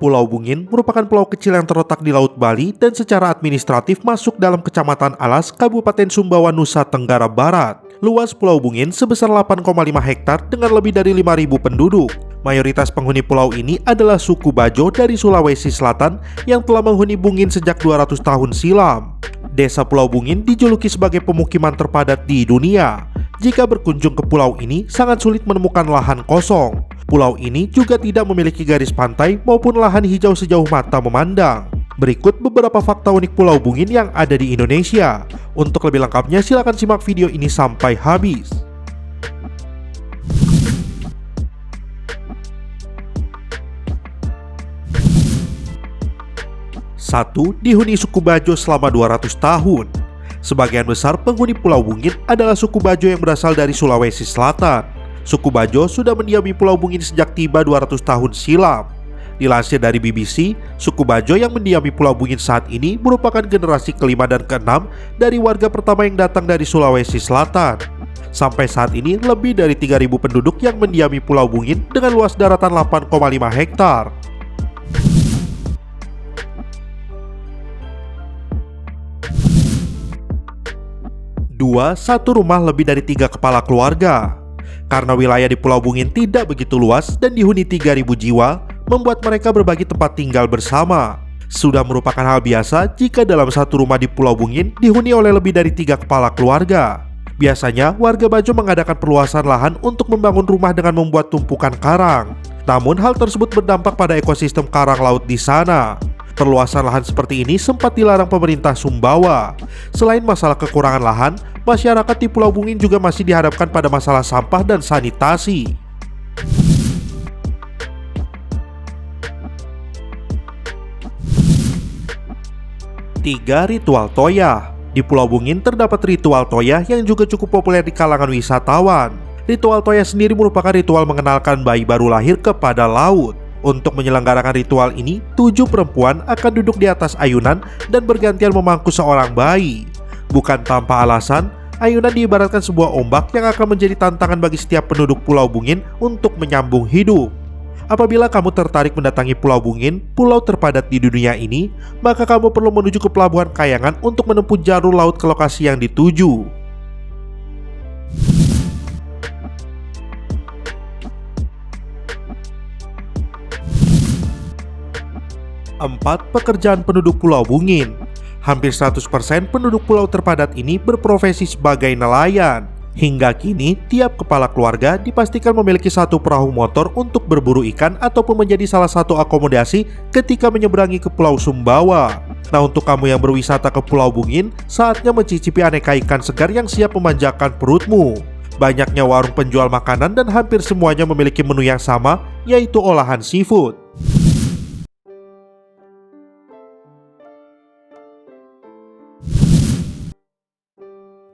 Pulau Bungin merupakan pulau kecil yang terletak di Laut Bali dan secara administratif masuk dalam Kecamatan Alas, Kabupaten Sumbawa, Nusa Tenggara Barat. Luas Pulau Bungin sebesar 8,5 hektar dengan lebih dari 5.000 penduduk. Mayoritas penghuni pulau ini adalah suku Bajo dari Sulawesi Selatan yang telah menghuni Bungin sejak 200 tahun silam. Desa Pulau Bungin dijuluki sebagai pemukiman terpadat di dunia. Jika berkunjung ke pulau ini, sangat sulit menemukan lahan kosong. Pulau ini juga tidak memiliki garis pantai maupun lahan hijau sejauh mata memandang. Berikut beberapa fakta unik Pulau Bungin yang ada di Indonesia. Untuk lebih lengkapnya, silakan simak video ini sampai habis. 1. Dihuni suku Bajo selama 200 tahun. Sebagian besar penghuni Pulau Bungin adalah suku Bajo yang berasal dari Sulawesi Selatan. Suku Bajo sudah mendiami Pulau Bungin sejak tiba 200 tahun silam. Dilansir dari BBC, suku Bajo yang mendiami Pulau Bungin saat ini merupakan generasi kelima dan keenam dari warga pertama yang datang dari Sulawesi Selatan. Sampai saat ini, lebih dari 3.000 penduduk yang mendiami Pulau Bungin dengan luas daratan 8,5 hektar. 2. Satu rumah lebih dari 3 kepala keluarga. Karena wilayah di Pulau Bungin tidak begitu luas dan dihuni 3.000 jiwa, membuat mereka berbagi tempat tinggal bersama. Sudah merupakan hal biasa jika dalam satu rumah di Pulau Bungin dihuni oleh lebih dari 3 kepala keluarga. Biasanya, warga Bajo mengadakan perluasan lahan untuk membangun rumah dengan membuat tumpukan karang. Namun, hal tersebut berdampak pada ekosistem karang laut di sana. Perluasan lahan seperti ini sempat dilarang pemerintah Sumbawa. Selain masalah kekurangan lahan, masyarakat di Pulau Bungin juga masih dihadapkan pada masalah sampah dan sanitasi. 3. Ritual Toyah. Di Pulau Bungin terdapat ritual Toyah yang juga cukup populer di kalangan wisatawan. Ritual Toyah sendiri merupakan ritual mengenalkan bayi baru lahir kepada laut. Untuk menyelenggarakan ritual ini, 7 perempuan akan duduk di atas ayunan dan bergantian memangku seorang bayi. Bukan tanpa alasan, ayunan diibaratkan sebuah ombak yang akan menjadi tantangan bagi setiap penduduk Pulau Bungin untuk menyambung hidup. Apabila kamu tertarik mendatangi Pulau Bungin, pulau terpadat di dunia ini, maka kamu perlu menuju ke Pelabuhan Kayangan untuk menempuh jalur laut ke lokasi yang dituju. 4. Pekerjaan penduduk Pulau Bungin. Hampir 100% penduduk pulau terpadat ini berprofesi sebagai nelayan. Hingga kini, tiap kepala keluarga dipastikan memiliki satu perahu motor untuk berburu ikan ataupun menjadi salah satu akomodasi ketika menyeberangi ke Pulau Sumbawa. Nah, untuk kamu yang berwisata ke Pulau Bungin, saatnya mencicipi aneka ikan segar yang siap memanjakan perutmu. Banyaknya warung penjual makanan dan hampir semuanya memiliki menu yang sama, yaitu olahan seafood.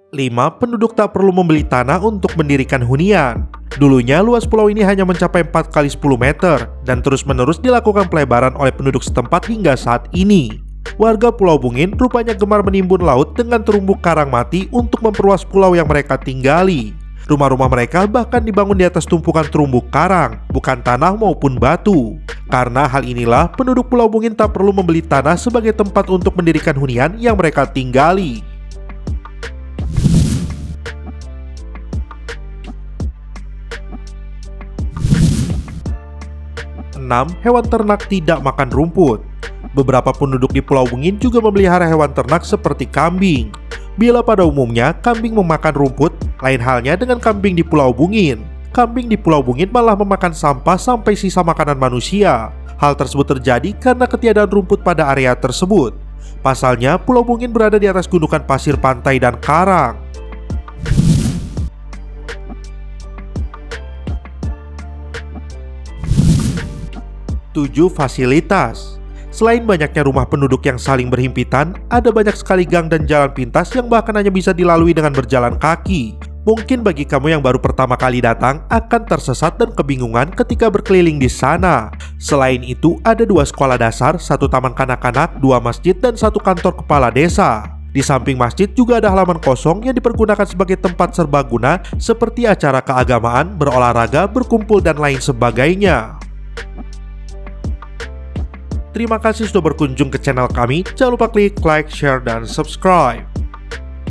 5. Penduduk tak perlu membeli tanah untuk mendirikan hunian. Dulunya, luas pulau ini hanya mencapai 4 kali 10 meter dan terus-menerus dilakukan pelebaran oleh penduduk setempat hingga saat ini. Warga Pulau Bungin rupanya gemar menimbun laut dengan terumbu karang mati untuk memperluas pulau yang mereka tinggali. Rumah-rumah mereka bahkan dibangun di atas tumpukan terumbu karang, bukan tanah maupun batu. Karena hal inilah, penduduk Pulau Bungin tak perlu membeli tanah sebagai tempat untuk mendirikan hunian yang mereka tinggali. 6. Hewan ternak tidak makan rumput. Beberapa penduduk di Pulau Bungin juga memelihara hewan ternak seperti kambing. Bila pada umumnya kambing memakan rumput, lain halnya dengan kambing di Pulau Bungin. Kambing di Pulau Bungin malah memakan sampah sampai sisa makanan manusia. Hal tersebut terjadi karena ketiadaan rumput pada area tersebut. Pasalnya, Pulau Bungin berada di atas gundukan pasir pantai dan karang. 7. Fasilitas. Selain banyaknya rumah penduduk yang saling berhimpitan, ada banyak sekali gang dan jalan pintas yang bahkan hanya bisa dilalui dengan berjalan kaki. Mungkin bagi kamu yang baru pertama kali datang akan tersesat dan kebingungan ketika berkeliling di sana. Selain itu, ada 2 sekolah dasar, 1 taman kanak-kanak, 2 masjid, dan 1 kantor kepala desa. Di samping masjid juga ada halaman kosong yang dipergunakan sebagai tempat serbaguna seperti acara keagamaan, berolahraga, berkumpul, dan lain sebagainya. Terima kasih sudah berkunjung ke channel kami. Jangan lupa klik like, share, dan subscribe.